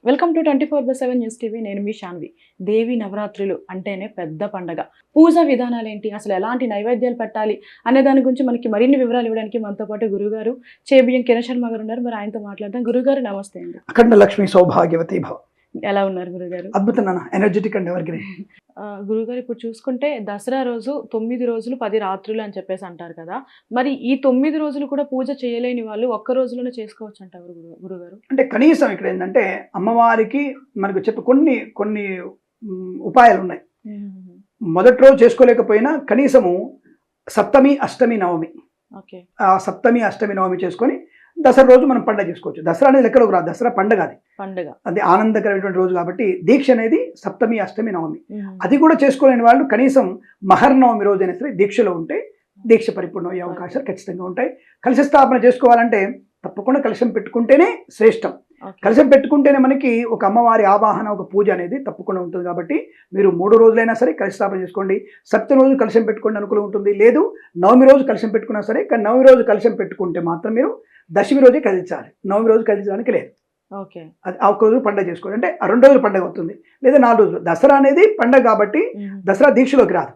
Welcome to 24/7 news TV. నేను మీ శాన్వి. దేవి నవరాత్రులు అంటేనే పెద్ద పండగ. పూజా విధానాలు ఏంటి, అసలు ఎలాంటి నైవేద్యాలు పెట్టాలి అనే దాని గురించి మనకి మరిన్ని వివరాలు ఇవ్వడానికి మనతో పాటు గురుగారు చేబియ్యం కిరణ్ శర్మ గారు ఉన్నారు. మరి ఆయనతో మాట్లాడదాం. గురుగారు నమస్తే అండి. అఖండ లక్ష్మి సౌభాగ్యవతి భవ. ఎలా ఉన్నారు గురుగారు? అద్భుతం నాన్న, ఎనర్జెటిక్ అండ్ ఎవరికి. గురుగారు, ఇప్పుడు చూసుకుంటే దసరా రోజు 9 రోజులు 10 రాత్రులు అని చెప్పేసి అంటారు కదా. మరి ఈ 9 రోజులు కూడా పూజ చేయలేని వాళ్ళు ఒక్క రోజులోనే చేసుకోవచ్చు అంటారు గురుగారు? అంటే కనీసం ఇక్కడ ఏంటంటే అమ్మవారికి మనకు చెప్పి కొన్ని ఉపాయాలు ఉన్నాయి. మొదటి రోజు చేసుకోలేకపోయినా కనీసము సప్తమి అష్టమి నవమి, ఓకే, ఆ సప్తమి అష్టమి నవమి చేసుకొని దసరా రోజు మనం పండగ చేసుకోవచ్చు. దసరా అనేది లెక్కలోకి రాదు, దసరా పండగ, అది ఆనందకరమైనటువంటి రోజు కాబట్టి దీక్ష అనేది సప్తమి అష్టమి నవమి. అది కూడా చేసుకోలేని వాళ్ళు కనీసం మహర్నవమి రోజు అయినా సరే దీక్షలో ఉంటే దీక్ష పరిపూర్ణ అయ్యే అవకాశాలు ఖచ్చితంగా ఉంటాయి. కలశ స్థాపన చేసుకోవాలంటే తప్పకుండా కలశం పెట్టుకుంటేనే శ్రేష్టం. కలశం పెట్టుకుంటేనే మనకి ఒక అమ్మవారి ఆవాహన, ఒక పూజ అనేది తప్పకుండా ఉంటుంది. కాబట్టి మీరు 3 రోజులైనా సరే కలశ స్థాపన చేసుకోండి. సప్తమి రోజు కలశం పెట్టుకోండి, అనుకూలం ఉంటుంది. లేదు నవమి రోజు కలశం పెట్టుకున్నా సరే, కానీ నవమి రోజు కలశం పెట్టుకుంటే మాత్రం మీరు దశమి రోజే కదిలించాలి. నవమి రోజు కదిలించడానికి లేదు. ఓకే, అది ఆ ఒక్క రోజు పండుగ చేసుకోండి. అంటే 2 రోజులు పండుగ అవుతుంది, లేదా 4 రోజులు. దసరా అనేది పండుగ కాబట్టి దసరా దీక్షలోకి రాదు.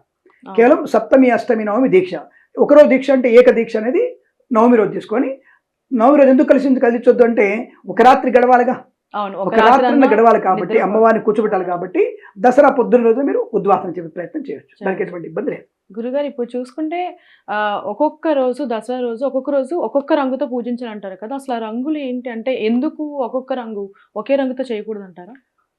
కేవలం సప్తమి అష్టమి నవమి దీక్ష. ఒకరోజు దీక్ష అంటే ఏక దీక్ష అనేది నవమి రోజు తీసుకొని, నవమి రోజు ఎందుకు కదిలించొద్దు అంటే ఒక రాత్రి గడవాలిగా, ఒక రాత్రి గడవాలి కాబట్టి అమ్మవారిని కూర్చోబెట్టాలి కాబట్టి దసరా పొద్దున్న రోజు మీరు ఉద్వాసన చేసే ప్రయత్నం చేయొచ్చు. దానికి ఎటువంటి ఇబ్బంది లేదు. గురుగారు, ఇప్పుడు చూసుకుంటే ఒక్కొక్క రోజు దసరా రోజు ఒక్కొక్క రంగుతో పూజించాలి అంటారు కదా. అసలు ఆ రంగులు ఏంటి, అంటే ఎందుకు ఒక్కొక్క రంగు ఒకే రంగుతో చేయకూడదు అంటారా?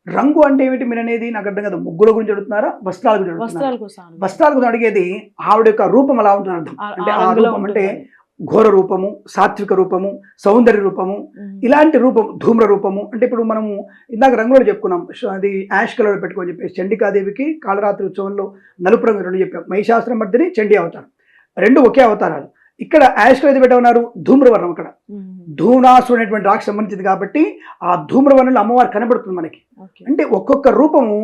రంగు అంటే ఏమిటి మీరు అనేది నాకు అర్థం కదా. ముగ్గుల గురించి అడుగుతున్నారా, వస్త్రాల గురించి అడుగుతున్నారా? వస్త్రాల గురించి అడిగేది ఆవిడ యొక్క రూపం ఎలా ఉంటుంది అర్థం. అంటే ఆ రూపం అంటే ఘోర రూపము, సాత్విక రూపము, సౌందర్య రూపము, ఇలాంటి రూపం, ధూమ్ర రూపము. అంటే ఇప్పుడు మనము ఇందాక రంగులో చెప్పుకున్నాం, అది యాష్ కలర్ పెట్టుకొని చెప్పేసి చండికాదేవికి కాళరాత్రి ఉత్సవంలో నలుపు రంగు 2 చెప్పాం. మహిషాసుర మర్దిని, చండీ అవతారం, 2 ఒకే అవతారాలు. ఇక్కడ యాష్ కలర్ పెట్టమన్నారు, ధూమ్రవర్ణం. అక్కడ ధూమ్రాసుడు అనేటువంటి రాక్ష సంబంధించింది కాబట్టి ఆ ధూమ్రవర్ణంలో అమ్మవారు కనబడుతుంది మనకి. అంటే ఒక్కొక్క రూపము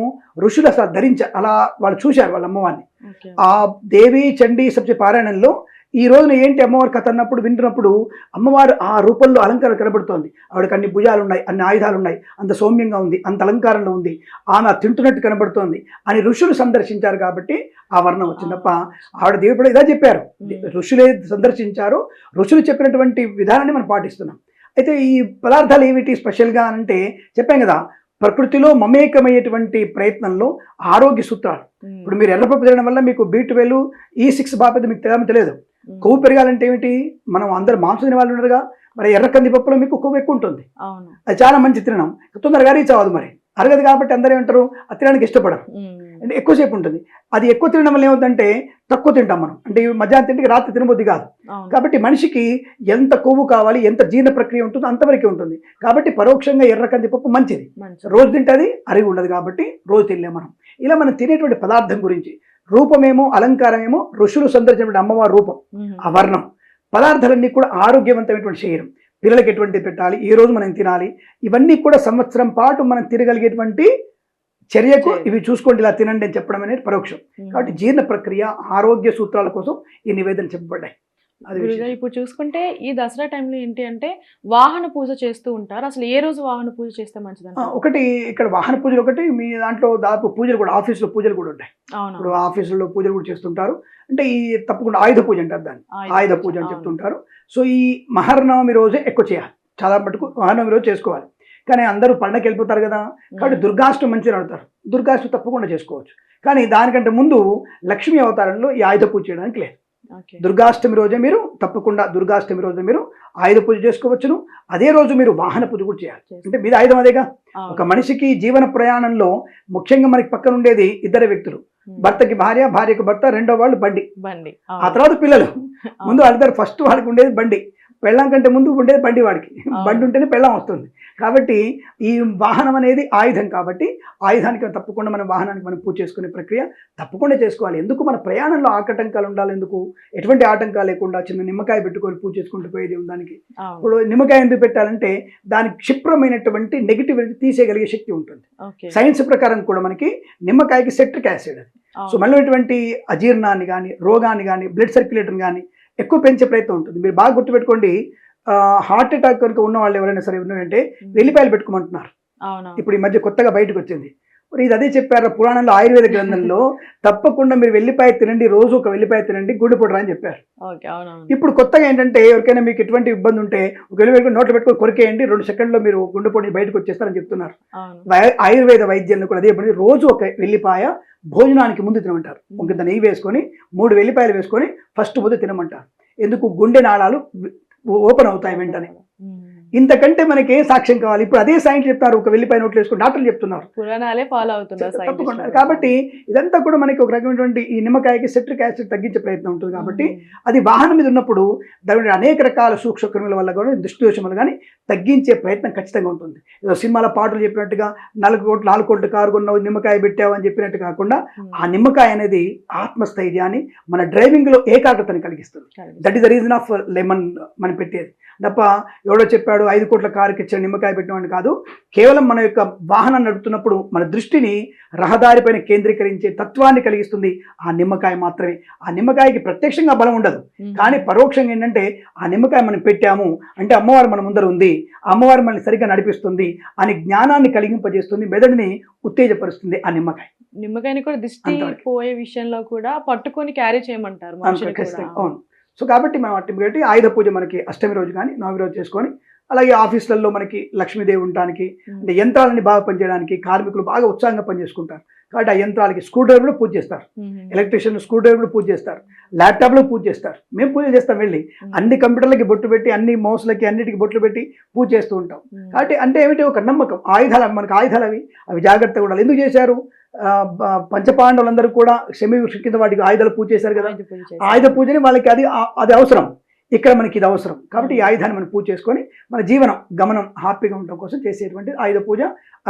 ఋషులు అసలు అలా వాళ్ళు చూశారు వాళ్ళ అమ్మవారిని. ఆ దేవి చండీ సప్త పారాయణంలో ఈ రోజున ఏంటి అమ్మవారి కథ అన్నప్పుడు వింటున్నప్పుడు అమ్మవారు ఆ రూపంలో అలంకారం కనబడుతోంది. ఆవిడకి అన్ని భుజాలు ఉన్నాయి, అన్ని ఆయుధాలు ఉన్నాయి, అంత సౌమ్యంగా ఉంది, అంత అలంకారంలో ఉంది, ఆమె తింటున్నట్టు కనబడుతోంది అని ఋషులు సందర్శించారు కాబట్టి ఆ వర్ణం వచ్చింది తప్ప ఆవిడ దేవుడు ఇదే చెప్పారు. ఋషులే సందర్శించారు, ఋషులు చెప్పినటువంటి విధానాన్ని మనం పాటిస్తున్నాం. అయితే ఈ పదార్థాలు ఏమిటి స్పెషల్గా అంటే చెప్పాం కదా, ప్రకృతిలో మమేకమయ్యేటువంటి ప్రయత్నంలో ఆరోగ్య సూత్రాలు. ఇప్పుడు మీరు ఎర్రపప్పు తినడం వల్ల మీకు B12, E6 బాధ్యత మీకు తెలియదు. కొవ్వు పెరగాలంటే ఏమిటి, మనం అందరు మాంసం తినే వాళ్ళు ఉన్నారుగా, మరి ఎర్ర కందిపప్పులో మీకు కొవ్వు ఎక్కువ ఉంటుంది. అది చాలా మంచి తినడం, తొందరగా రీచ్ అవ్వదు. మరి అరగదు కాబట్టి అందరూ ఏమంటారు, అది తినడానికి ఇష్టపడరు. అంటే ఎక్కువసేపు ఉంటుంది. అది ఎక్కువ తినడం వల్ల ఏమవుతుందంటే తక్కువ తింటాం మనం. అంటే మధ్యాహ్నం తింటే రాత్రి తినబుద్ధి కాదు. కాబట్టి మనిషికి ఎంత కొవ్వు కావాలి, ఎంత జీర్ణ ప్రక్రియ ఉంటుందో అంతవరకే ఉంటుంది. కాబట్టి పరోక్షంగా ఎర్ర కందిపప్పు మంచిది. రోజు తింటే అది అరిగి ఉండదు కాబట్టి రోజు తినలేం మనం. ఇలా మనం తినేటువంటి పదార్థం గురించి రూపమేమో, అలంకారమేమో ఋషులు సందర్శించిన అమ్మవారి రూపం, ఆ వర్ణం. పదార్థాలన్నీ కూడా ఆరోగ్యవంతమైనటువంటి శరీరం, పిల్లలకి ఎటువంటి పెట్టాలి, ఏ రోజు మనం తినాలి, ఇవన్నీ కూడా సంవత్సరం పాటు మనం తినగలిగేటువంటి చర్యకు ఇవి చూసుకోండి, ఇలా తినండి అని చెప్పడం అనేది పరోక్షం. కాబట్టి జీర్ణ ప్రక్రియ, ఆరోగ్య సూత్రాల కోసం ఈ నివేదన చెప్పబడ్డాయి. ఇప్పుడు చూసుకుంటే ఈ దసరా టైంలో ఏంటి అంటే వాహన పూజ చేస్తూ ఉంటారు. అసలు ఏ రోజు వాహన పూజ చేస్తే మంచిది? ఒకటి ఇక్కడ వాహన పూజలు, ఒకటి మీ దాంట్లో దాదాపు పూజలు కూడా, ఆఫీసులో పూజలు కూడా ఉంటాయి. ఇప్పుడు ఆఫీసులో పూజలు కూడా చేస్తుంటారు. అంటే ఈ తప్పకుండా ఆయుధ పూజ అంటారు దాన్ని, ఆయుధ పూజ అని చెప్తుంటారు. సో ఈ మహర్నవమి రోజే ఎక్కువ చేయాలి. చాలా మటుకు మహర్నవమి రోజు చేసుకోవాలి. కానీ అందరూ పండగకి వెళ్ళిపోతారు కదా, కాబట్టి దుర్గాష్టమి మంచిగా అడుగుతారు. దుర్గాష్టమి తప్పకుండా చేసుకోవచ్చు. కానీ దానికంటే ముందు లక్ష్మీ అవతారంలో ఈ ఆయుధ పూజ చేయడానికి లేదు. దుర్గాష్టమి రోజే మీరు తప్పకుండా ఆయుధ పూజ చేసుకోవచ్చును. అదే రోజు మీరు వాహన పూజ కూడా చేయాలి. అంటే మీద ఆయుధం అదేగా. ఒక మనిషికి జీవన ప్రయాణంలో ముఖ్యంగా మనకి పక్కన ఉండేది 2 వ్యక్తులు. భర్తకి భార్య, భార్యకి భర్త, రెండో వాళ్ళు బండి, ఆ తర్వాత పిల్లలు. ముందు వాళ్ళిద్దరు ఫస్ట్ వాళ్ళకి ఉండేది బండి, పెళ్ళం కంటే ముందు ఉండేది బండి. వాడికి బండి ఉంటేనే పెళ్ళం వస్తుంది. కాబట్టి ఈ వాహనం అనేది ఆయుధం కాబట్టి ఆయుధానికి తప్పకుండా మన వాహనానికి మనం పూజ చేసుకునే ప్రక్రియ తప్పకుండా చేసుకోవాలి. ఎందుకు మన ప్రయాణంలో ఆటంకాలు ఉండాలి, ఎందుకు ఎటువంటి ఆటంకాలు లేకుండా చిన్న నిమ్మకాయ పెట్టుకొని పూజ చేసుకుంటూ పోయేది దానికి. ఇప్పుడు నిమ్మకాయ ఎందుకు పెట్టాలంటే దానికి క్షిప్రమైనటువంటి నెగిటివిటీ తీసేయగలిగే శక్తి ఉంటుంది. సైన్స్ ప్రకారం కూడా మనకి నిమ్మకాయకి సెట్రిక్ యాసిడ్ అది. సో మళ్ళీ ఇటువంటి అజీర్ణాన్ని కానీ, రోగాన్ని కానీ, బ్లడ్ సర్క్యులేటర్ని కానీ ఎక్కువ పెంచే ప్రయత్నం ఉంటుంది. మీరు బాగా గుర్తుపెట్టుకోండి, హార్ట్ అటాక్ కనుక ఉన్న వాళ్ళు ఎవరైనా సరే ఉన్నారంటే వెల్లిపాయలు పెట్టుకోమంటున్నారు. అవును. ఇప్పుడు ఈ మధ్య కొత్తగా బయటకు వచ్చింది. మరి ఇది అదే చెప్పారు పురాణంలో ఆయుర్వేద గ్రంథంలో తప్పకుండా మీరు వెల్లిపాయ తినండి, రోజు ఒక వెల్లిపాయ తినండి, గుండెపోటు అని చెప్పారు. ఓకే. అవునవును. ఇప్పుడు కొత్తగా ఏంటంటే ఎవరికైనా మీకు ఎటువంటి ఇబ్బంది ఉంటే ఒక వెల్లిపాయ నోట్లో పెట్టుకొని కొరికేయండి, 2 సెకండ్లో మీరు గుండెపోటు బయటకు వచ్చేస్తారని చెప్తున్నారు. అవును. ఆయుర్వేద వైద్యంలో కూడా అదే పని, రోజు ఒక వెల్లిపాయ భోజనానికి ముందు తినమంటారు. ఇంత నెయ్యి వేసుకొని 3 వెల్లిపాయలు వేసుకొని ఫస్ట్ ముందు తినమంటారు. ఎందుకు? గుండె నాళాలు ఓపెన్ అవుతాయి వెంటనే. ఇంతకంటే మనకి ఏ సాక్ష్యం కావాలి? ఇప్పుడు అదే సైన్స్ చెప్తారు, ఒక వెల్లిపాయ నోట్లు వేసుకొని డాక్టర్లు చెప్తున్నారు. పురాణాలే ఫాలో అవుతున్నారు తప్పకుండా. కాబట్టి ఇదంతా కూడా మనకి ఒక రకమైనటువంటి ఈ నిమ్మకాయకి సిట్రిక్ యాసిడ్ తగ్గించే ప్రయత్నం ఉంటుంది. కాబట్టి అది వాహనం మీద ఉన్నప్పుడు దాని అనేక రకాల సూక్ష్మ క్రిముల వల్ల కూడా దృష్టి దోషం వల్ల కానీ తగ్గించే ప్రయత్నం ఖచ్చితంగా ఉంటుంది. ఏదో సినిమాల పాటలు చెప్పినట్టుగా 4 కోట్ల కారు కొన్నావు నిమ్మకాయ పెట్టావు అని చెప్పినట్టు కాకుండా ఆ నిమ్మకాయ అనేది ఆత్మస్థైర్యాన్ని, మన డ్రైవింగ్ లో ఏకాగ్రతని కలిగిస్తుంది. That is the reason of lemon మనం పెట్టేది తప్ప ఎవడో చెప్పాడు 5 కోట్ల కారుకి ఇచ్చిన నిమ్మకాయ పెట్టినవాడిని కాదు. కేవలం మన యొక్క వాహనం నడుపుతున్నప్పుడు మన దృష్టిని రహదారిపైన కేంద్రీకరించే తత్వాన్ని కలిగిస్తుంది ఆ నిమ్మకాయ మాత్రమే. ఆ నిమ్మకాయకి ప్రత్యక్షంగా బలం ఉండదు, కానీ పరోక్షంగా ఏంటంటే ఆ నిమ్మకాయ మనం పెట్టాము అంటే అమ్మవారు మన ముందర ఉంది, అమ్మవారు మనల్ని సరిగ్గా నడిపిస్తుంది అని జ్ఞానాన్ని కలిగింపజేస్తుంది, మెదడుని ఉత్తేజపరుస్తుంది ఆ నిమ్మకాయ. నిమ్మకాయని కూడా దిష్టి పోయే విషయంలో కూడా పట్టుకొని క్యారీ చేయమంటారు. అవును. సో కాబట్టి మనం అట్టి ఆయుధ పూజ మనకి అష్టమి రోజు కానీ 9వ రోజు చేసుకొని, అలాగే ఆఫీసులలో మనకి లక్ష్మీదేవి ఉండడానికి, అంటే యంత్రాలని బాగా పనిచేయడానికి కార్మికులు బాగా ఉత్సాహంగా పనిచేసుకుంటారు. కాబట్టి ఆ యంత్రాలకి స్క్రూ డ్రైవర్లు పూజ చేస్తారు, ఎలక్ట్రీషియన్ స్క్రూ డ్రైవర్లు పూజ చేస్తారు, ల్యాప్టాప్లో పూజ చేస్తారు. మేము పూజ చేస్తాం వెళ్ళి, అన్ని కంప్యూటర్లకి బొట్టు పెట్టి, అన్ని మౌస్లకి అన్నిటికి బొట్లు పెట్టి పూజ చేస్తూ ఉంటాం. కాబట్టి అంటే ఏమిటి? ఒక నమ్మకం. ఆయుధాలు మనకు ఆయుధాలు అవి జాగ్రత్తగా ఉండాలి. ఎందుకు చేశారు? పంచపాండవులందరూ కూడా శమి కింద వాటికి ఆయుధాలు పూజ చేశారు కదా. ఆయుధ పూజని వాళ్ళకి అది అవసరం. ఇక్కడ మనకి ఇది అవసరం. కాబట్టి ఈ ఆయుధాన్ని మనం పూజ చేసుకొని మన జీవనం గమనం హ్యాపీగా ఉండడం కోసం చేసేటువంటి ఆయుధ పూజ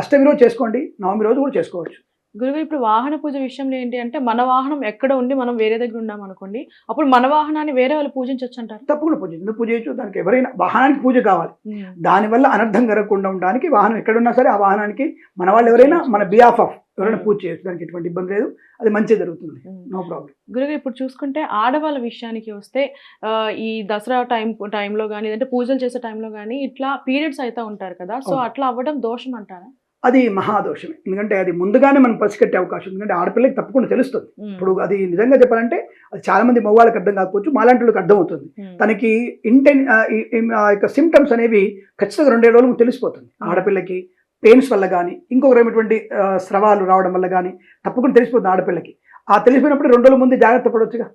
అష్టమి రోజు చేసుకోండి, 9వ రోజు కూడా చేసుకోవచ్చు. గురుగారు, ఇప్పుడు వాహన పూజ విషయంలో ఏంటి అంటే మన వాహనం ఎక్కడ ఉండి మనం వేరే దగ్గర ఉన్నాం అనుకోండి, అప్పుడు మన వాహనాన్ని వేరే వాళ్ళు పూజించవచ్చు అంటారు? తప్పకుండా పూజ చేయొచ్చు. దానికి ఎవరైనా వాహనానికి పూజ కావాలి, దానివల్ల అనర్థం జరగకుండా ఉండడానికి వాహనం ఎక్కడున్నా సరే ఆ వాహనానికి మన వాళ్ళు ఎవరైనా మన బిహాఫ్ ఆఫ్ ఎవరైనా పూజ చేయొచ్చు. దానికి ఎటువంటి ఇబ్బంది లేదు, అది మంచిగా జరుగుతుంది, నో ప్రాబ్లం. గురుగారు, ఇప్పుడు చూసుకుంటే ఆడవాళ్ళ విషయానికి వస్తే ఈ దసరా టైంలో కానీ అంటే పూజలు చేసే టైంలో కానీ ఇట్లా పీరియడ్స్ అయితే ఉంటారు కదా, సో అట్లా అవ్వడం దోషం అంటారా? అది మహాదోషమే. ఎందుకంటే అది ముందుగానే మనం పసిగట్టే అవకాశం ఉంది. ఎందుకంటే ఆడపిల్లకి తప్పకుండా తెలుస్తుంది. ఇప్పుడు అది నిజంగా చెప్పాలంటే అది చాలా మంది మగవాళ్ళకి అర్థం కాకపోవచ్చు, మాలాంటి వాళ్ళకి అర్థం అవుతుంది. తనకి యొక్క సిమ్టమ్స్ అనేవి ఖచ్చితంగా 2 రోజులు తెలిసిపోతుంది. ఆడపిల్లకి పెయిన్స్ వల్ల కానీ ఇంకొక రకమైనటువంటి స్రవాలు రావడం వల్ల కానీ తప్పకుండా తెలిసిపోతుంది ఆడపిల్లకి. ఆ తెలిసిపోయినప్పుడు 2 రోజుల ముందే జాగ్రత్త పడవచ్చుగా.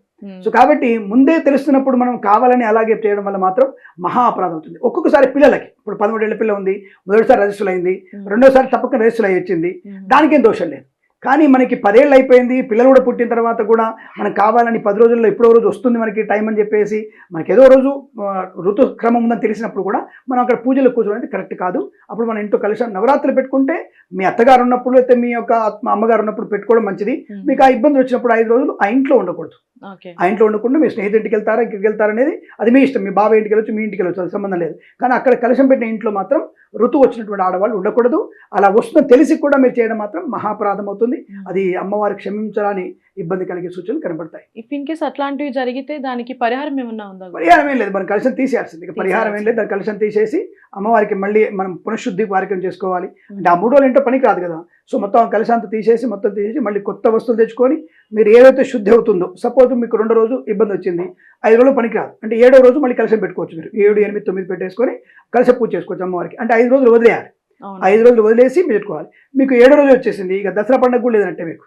సో కాబట్టి ముందే తెలుస్తున్నప్పుడు మనం కావాలని అలాగే చేయడం వల్ల మాత్రం మహా అపరాధం అవుతుంది. ఒక్కొక్కసారి పిల్లలకి ఇప్పుడు 13 ఏళ్ల పిల్ల ఉంది, మొదటిసారి రిజిస్టర్ అయింది, రెండోసారి తప్పకుండా రిజిస్టర్ అయ్యి వచ్చింది, దానికేం దోషం లేదు. కానీ మనకి 10 ఏళ్ళు అయిపోయింది, పిల్లలు కూడా పుట్టిన తర్వాత కూడా మనం కావాలని 10 రోజుల్లో ఎప్పుడో రోజు వస్తుంది మనకి టైం అని చెప్పేసి మనకి ఏదో రోజు ఋతుక్రమం ఉందని తెలిసినప్పుడు కూడా మనం అక్కడ పూజలు కూర్చోవడం కరెక్ట్ కాదు. అప్పుడు మన ఇంట్లో కలిసి నవరాత్రులు పెట్టుకుంటే మీ అత్తగారు ఉన్నప్పుడు అయితే మీ యొక్క అమ్మగారు ఉన్నప్పుడు పెట్టుకోవడం మంచిది. మీకు ఆ ఇబ్బందులు వచ్చినప్పుడు 5 రోజులు ఆ ఇంట్లో ఉండకూడదు. ఆ ఇంట్లో ఉండకుండా మీ స్నేహితుడి ఇంటికి వెళ్తారా ఇక్కడికి వెళ్తారా అనేది అది మీ ఇష్టం. మీ బాబాయ్ ఇంటికి వెళ్ళొచ్చు, మీ ఇంటికి వెళ్ళొచ్చు, అది సంబంధం లేదు. కానీ అక్కడ కలశం పెట్టిన ఇంట్లో మాత్రం ఋతువు వచ్చినటువంటి ఆడవాళ్ళు ఉండకూడదు. అలా వస్తుందని తెలిసి కూడా మీరు చేయడం మాత్రం మహాపరాధం అవుతుంది. అది అమ్మవారికి క్షమించాలని ఇబ్బంది కలిగే సూచనలు కనబడతాయి. ఇఫ్ ఇన్ కేస్ అట్లాంటివి జరిగితే దానికి పరిహారం ఏమన్నా ఉందా? పరిహారం ఏం లేదు, మనం కలశం తీసేయాల్సింది. పరిహారం ఏం లేదు, దాని కలశం తీసేసి అమ్మవారికి మళ్ళీ మనం పునఃశుద్ధి కార్యక్రమం చేసుకోవాలి. అంటే ఆ 3 రోజులు ఏంటో పనికి రాదు కదా. సో మొత్తం కలశాంత తీసేసి మళ్ళీ కొత్త వస్తువులు తెచ్చుకొని మీరు ఏదైతే శుద్ధి అవుతుందో, సపోజ్ మీకు 2 రోజు ఇబ్బంది వచ్చింది, 5 రోజులు పనికి రాదు అంటే 7వ రోజు మళ్ళీ కలశం పెట్టుకోవచ్చు. మీరు 7, 8, 9 పెట్టేసుకొని కలశ పూజ చేసుకోవచ్చు అమ్మవారికి. అంటే 5 రోజులు వదిలేయాలి, 5 రోజులు వదిలేసి పెట్టుకోవాలి. మీకు 7వ రోజు వచ్చేసింది, ఇక దసరా పండుగ కూడా లేదంటే మీకు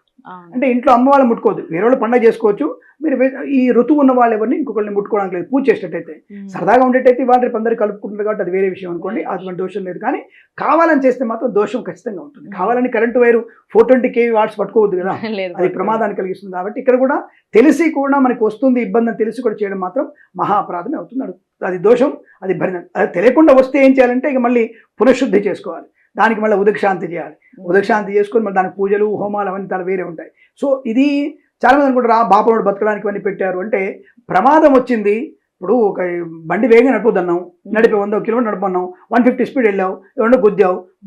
అంటే ఇంట్లో అమ్మ వాళ్ళు ముట్టుకోవద్దు, వేరే వాళ్ళు పండుగ చేసుకోవచ్చు. మీరు ఈ ఋతువు ఉన్న వాళ్ళు ఎవరిని ఇంకొకరిని ముట్టుకోవడానికి లేదు. పూజ చేసేటట్టయితే సరదాగా ఉండేటైతే వాళ్ళు రేపు అందరూ కలుపుకుంటుంది కాబట్టి అది వేరే విషయం అనుకోండి, అటువంటి దోషం లేదు. కానీ కావాలని చేస్తే మాత్రం దోషం ఖచ్చితంగా ఉంటుంది. కావాలని కరెంటు వైరు 420 kV వాట్స్ పట్టుకోవద్దు కదా, అది ప్రమాదాన్ని కలిగిస్తుంది. కాబట్టి ఇక్కడ కూడా తెలిసి కూడా మనకి వస్తుంది ఇబ్బంది అని తెలిసి కూడా చేయడం మాత్రం మహా అపరాధమే అవుతుంది. అది దోషం, అది భరితం. అది తెలియకుండా వస్తే ఏం చేయాలంటే ఇక మళ్ళీ పునఃశుద్ధి చేసుకోవాలి. దానికి మళ్ళీ ఉదకశాంతి చేయాలి. ఉదకశాంతి చేసుకొని మళ్ళీ దానికి పూజలు హోమాలు అవన్నీ చాలా వేరే ఉంటాయి. సో ఇది చాలామంది అనుకుంటారు బాపనోడు బతకడానికి ఇవన్నీ పెట్టారు అంటే ప్రమాదం వచ్చింది. ఇప్పుడు ఒక బండి వేగంగా నడపొద్దన్నాం, 100 కిలోమీటర్ నడపన్నాం, 150 స్పీడ్ వెళ్ళావు, ఎవరన్నా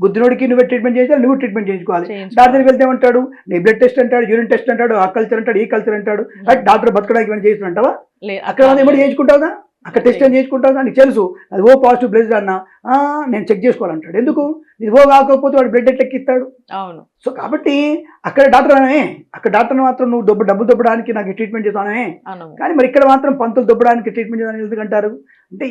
గుద్దినోడికి నువ్వే ట్రీట్మెంట్ చేయించాలి, నువ్వు ట్రీట్మెంట్ చేయించుకోవాలి. డాక్టర్ వెళ్తే ఏమంటాడు, నీ బ్లడ్ టెస్ట్ అంటాడు, యూరిన్ టెస్ట్ అంటాడు, ఆ కల్చర్ అంటాడు, ఈ కల్చర్ అంటాడు. డాక్టర్ బతకడానికి ఇవన్నీ చేయించుకుంటావా? అక్కడ ఏమైనా చేయించుకుంటావుగా? అక్కడ టెస్ట్ అని చేసుకుంటావు కానీ తెలుసు అది ఓ పాజిటివ్ బ్లడ్ అన్న నేను చెక్ చేసుకోవాలంటాడు. ఎందుకు ఇది ఓ కాకపోతే వాడు బ్లడ్ ఎట్లా ఎక్కిస్తాడు? అవును. సో కాబట్టి అక్కడ డాక్టర్ అనమే, అక్కడ డాక్టర్ మాత్రం నువ్వు డబ్బు దొబ్బడానికి నాకు ట్రీట్మెంట్ చేస్తానమే, కానీ మరి ఇక్కడ మాత్రం పంతులు దొబ్బడానికి ట్రీట్మెంట్ చేయాలని ఎందుకంటారు? అంటే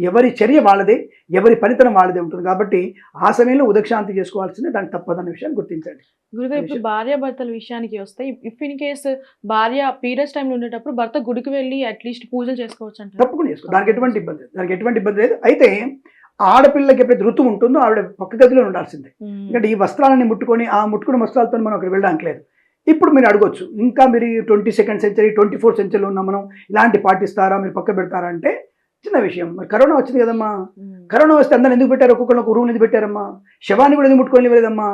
ఎవరి చర్య వాళ్ళదే, ఎవరి పనితనం వాళ్ళదే ఉంటుంది. కాబట్టి ఆ సమయంలో ఉదక్షాంతి చేసుకోవాల్సిందే, దానికి తప్పదన్న విషయాన్ని గుర్తించండి. గురుగారు ఇప్పుడు భార్యాభర్తల విషయానికి వస్తే, ఇఫ్ ఇన్ కేసు భార్య పీరియడ్స్ టైంలో ఉండేటప్పుడు భర్త గుడికి వెళ్ళి అట్లీస్ట్ పూజలు చేసుకోవచ్చు అంటే తప్పకుండా చేసుకో, దానికి ఎటువంటి ఇబ్బంది లేదు. అయితే ఆడపిల్లకి ఎప్పుడైతే ఋతువు ఉంటుందో ఆవిడ పక్క గదిలో ఉండాల్సిందే. ఎందుకంటే ఈ వస్త్రాలని ముట్టుకున్న వస్త్రాలతో మనం అక్కడ వెళ్ళడానికి లేదు. ఇప్పుడు మీరు అడగొచ్చు, ఇంకా మీరు 22nd century 24th centuryలో ఉన్నాం మనం, ఇలాంటి పాటిస్తారా, మీరు పక్క పెడతారా అంటే చిన్న విషయం. మరి కరోనా వచ్చింది కదమ్మా, కరోనా వస్తే అందరూ ఎందుకు పెట్టారు? ఒక్కొక్కరు ఒక రూమ్ ఎందుకు పెట్టారమ్మా? శవాన్ని కూడా ఎందుకు ముట్టుకోలేదమ్మా?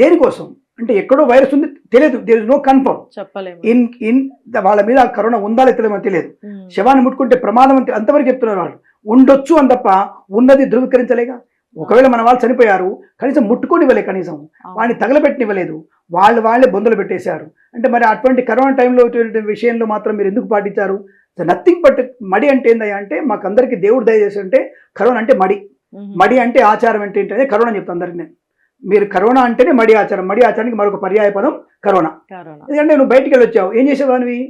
దేనికోసం అంటే ఎక్కడో వైరస్ ఉంది తెలియదు, దేర్ ఇస్ నో కన్ఫర్మ్, చెప్పలేము. ఇన్ వాళ్ళ మీద కరోనా ఉందా లేదో తెలియదు. శవాన్ని ముట్టుకుంటే ప్రమాదం అంతవరకు చెప్తున్నారు వాళ్ళు. ఉండొచ్చు అని తప్ప ఉన్నది ధృవీకరించలేగా. ఒకవేళ మన వాళ్ళు చనిపోయారు, కనీసం ముట్టుకోనివ్వలే, కనీసం వాడిని తగలబెట్టనివ్వలేదు, వాళ్ళే బొందలు పెట్టేశారు. అంటే మరి అటువంటి కరోనా టైంలో విషయంలో మాత్రం మీరు ఎందుకు పాటించారు? నథింగ్ బట్ మడి అంటే ఏందయ్యా అంటే, మాకందరికీ దేవుడు దయచేసి అంటే కరోనా అంటే మడి అంటే ఆచారం అంటే ఏంటంటే కరోనా చెప్తాను అందరికి నేను. మీరు కరోనా అంటేనే మడి ఆచారానికి మరొక పర్యాయ పదం కరోనా. ఎందుకంటే నువ్వు బయటికి వెళ్ళి వచ్చావు, ఏం చేసేవాడివి?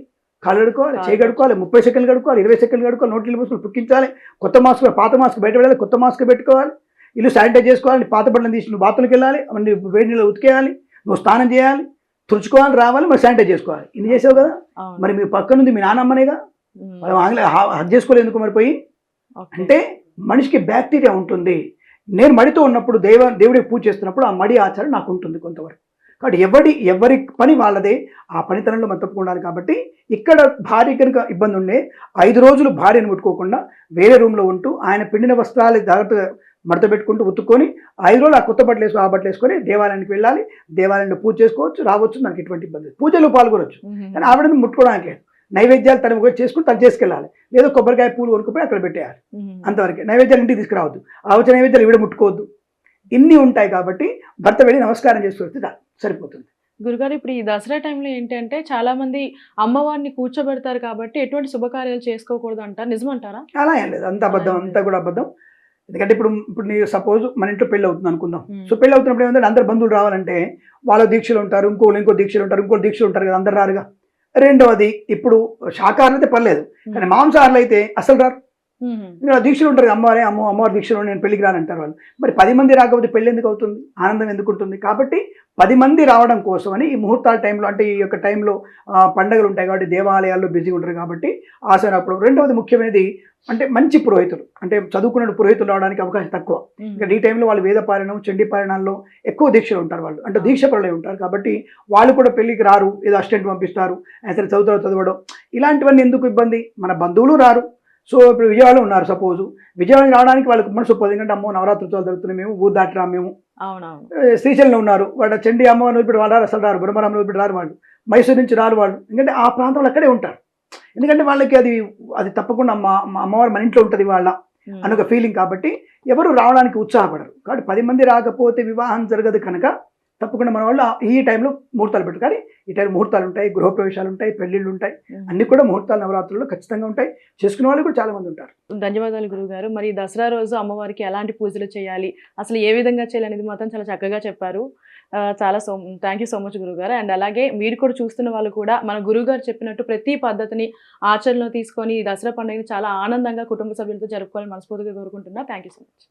కాళ్ళు కడుక్కోవాలి, చేయి కడుక్కోవాలి, 30 సెకండ్లు కడుక్కోవాలి, 20 సెకండ్లు కడుక్కోవాలి, నోట్లు మూసుకుని పుక్కించాలి, కొత్త మాస్క్ పాత మాస్క్ బయట వెళ్ళాలి, కొత్త మాస్క్ పెట్టుకోవాలి, ఇల్లు శానిటైజ్ చేసుకోవాలి, పాత బట్టలను తీసి నువ్వు బాత్రూమ్కి వెళ్ళాలి, అవన్నీ వేడి నీళ్ళు ఉతికేయాలి, నువ్వు స్నానం చేయాలి, తుడుచుకోవాలి, రావాలి, మరి శానిటైజ్ చేసుకోవాలి. ఇన్ని చేసావు కదా. మరి మీ పక్క నుండి మీ నాన్నమ్మనేగా హగ్ చేసుకోలేదు ఎందుకు మరి పోయి? అంటే మనిషికి బ్యాక్టీరియా ఉంటుంది. నేను మడితో ఉన్నప్పుడు దేవుడికి పూజ చేస్తున్నప్పుడు ఆ మడి ఆచారం నాకు ఉంటుంది కొంతవరకు. కాబట్టి ఎవరి పని వాళ్ళదే, ఆ పనితనంలో మనం తప్పుకుండాలి. కాబట్టి ఇక్కడ భార్య కనుక ఇబ్బంది ఉండే 5 రోజులు భార్యను ముట్టుకోకుండా వేరే రూమ్లో ఉంటూ ఆయన పిండిన వస్త్రాలు జాగ్రత్తగా మడత పెట్టుకుంటూ ఉతుక్కొని 5 రోజులు ఆ కొత్త బట్టలు ఆ బట్టలు వేసుకొని దేవాలయానికి వెళ్ళాలి, దేవాలయంలో పూజ చేసుకోవచ్చు, రావచ్చు, నాకు ఎటువంటి ఇబ్బంది లేదు. పూజలో పాల్గొనవచ్చు, కానీ ఆవిడని ముట్టుకోవడానికి లేదు. నైవేద్యాలు తను చేసుకుని తను చేసుకెళ్ళాలి, లేదా కొబ్బరికాయ పూలు కొనుక్కుపోయి అక్కడ పెట్టేయాలి, అంతవరకే. నైవేద్యాలు ఇంటికి తీసుకురావద్దు, ఆ వచ్చిన నైవేద్యాలు ఇవిడ ముట్టుకోవద్దు, ఇన్ని ఉంటాయి. కాబట్టి భర్త వెళ్ళి నమస్కారం చేసి సరిపోతుంది. గురుగారు ఇప్పుడు ఈ దసరా టైంలో ఏంటంటే చాలా మంది అమ్మవారిని కూర్చోబెడతారు కాబట్టి ఎటువంటి శుభకార్యాలు చేసుకోకూడదు అంటారు, నిజమంటారా? అలా ఏం లేదు, అంత అబద్ధం, అంతా కూడా అబద్ధం. ఎందుకంటే ఇప్పుడు నీ సపోజ్ మన ఇంట్లో పెళ్ళి అవుతుంది అనుకుందాం. సో పెళ్ళి అవుతున్నప్పుడు ఏమంటే అందరు బంధువులు రావాలంటే వాళ్ళ దీక్షలు ఉంటారు, ఇంకో దీక్షలు ఉంటారు కదా, అందరు రారుగా. రెండవది, ఇప్పుడు శాకాహారం అయితే పర్లేదు, కానీ మాంసాహారులు అయితే అసలు రారు. దీక్షలు ఉంటారు, అమ్మవారి దీక్షలు నేను పెళ్లికి రానంటారు వాళ్ళు. మరి 10 మంది రాకపోతే పెళ్లి ఎందుకు అవుతుంది? ఆనందం ఎందుకు ఉంటుంది? కాబట్టి 10 మంది రావడం కోసమని ఈ ముహూర్తాల టైంలో, అంటే ఈ యొక్క టైంలో పండుగలు ఉంటాయి కాబట్టి దేవాలయాల్లో బిజీగా ఉంటారు కాబట్టి ఆసనప్పుడు. రెండవది ముఖ్యమైనది అంటే మంచి పురోహితులు, అంటే చదువుకున్న పురోహితులు రావడానికి అవకాశం తక్కువ. ఇంకా ఈ టైంలో వాళ్ళు వేదపారాయణం, చండీ పారాయణాల్లో ఎక్కువ దీక్షలు ఉంటారు వాళ్ళు, అంటే దీక్షపరులై ఉంటారు. కాబట్టి వాళ్ళు కూడా పెళ్లికి రారు, ఏదో అసిస్టెంట్ పంపిస్తారు, సరే చదవడం, ఇలాంటివన్నీ ఎందుకు ఇబ్బంది? మన బంధువులు రారు. సో ఇప్పుడు విజయవాడలో ఉన్నారు, సపోజు విజయవాడ రావడానికి వాళ్ళకి మనసు ఒప్పదు, ఎందుకంటే అమ్మో నవరాత్రి ఉత్సవాలు జరుగుతున్నాయి, మేము ఊరు దాటి రాము మేము. శ్రీశైలంలో ఉన్నారు, వాళ్ళ చండీ అమ్మవారిని వదిలిపెట్టి వాళ్ళు రారు, అసలు రారు, బ్రహ్మరామని వదిలిపెట్టి రారు వాళ్ళు, మైసూరు నుంచి రారు వాళ్ళు, ఎందుకంటే ఆ ప్రాంతంలో అక్కడే ఉంటారు. ఎందుకంటే వాళ్ళకి అది తప్పకుండా అమ్మవారు మన ఇంట్లో ఉంటుంది వాళ్ళ అనొక ఫీలింగ్. కాబట్టి ఎవరు రావడానికి ఉత్సాహపడరు. కాబట్టి 10 మంది రాకపోతే వివాహం జరగదు కనుక తప్పకుండా మన వాళ్ళు ఈ టైంలో ముహూర్తాలు పెట్టు. కానీ ఈ టైం ముహూర్తాలు ఉంటాయి, గృహప్రవేశాలు ఉంటాయి, పెళ్లిళ్ళు ఉంటాయి, అన్ని కూడా ముహూర్తాలు నవరాత్రుల్లో ఖచ్చితంగా ఉంటాయి. చేసుకునే వాళ్ళు కూడా చాలా మంది ఉంటారు. ధన్యవాదాలు గురువుగారు. మరి దసరా రోజు అమ్మవారికి ఎలాంటి పూజలు చేయాలి, అసలు ఏ విధంగా చేయాలి అనేది మాత్రం చాలా చక్కగా చెప్పారు. చాలా థ్యాంక్ యూ సో మచ్ గురువుగారు. అండ్ అలాగే మీరు కూడా చూస్తున్న వాళ్ళు కూడా మన గురువుగారు చెప్పినట్టు ప్రతి పద్ధతిని ఆచరణలో తీసుకొని ఈ దసరా పండుగని చాలా ఆనందంగా కుటుంబ సభ్యులతో జరుపుకోవాలని మనస్ఫూర్తిగా కోరుకుంటున్నా. Thank you so much.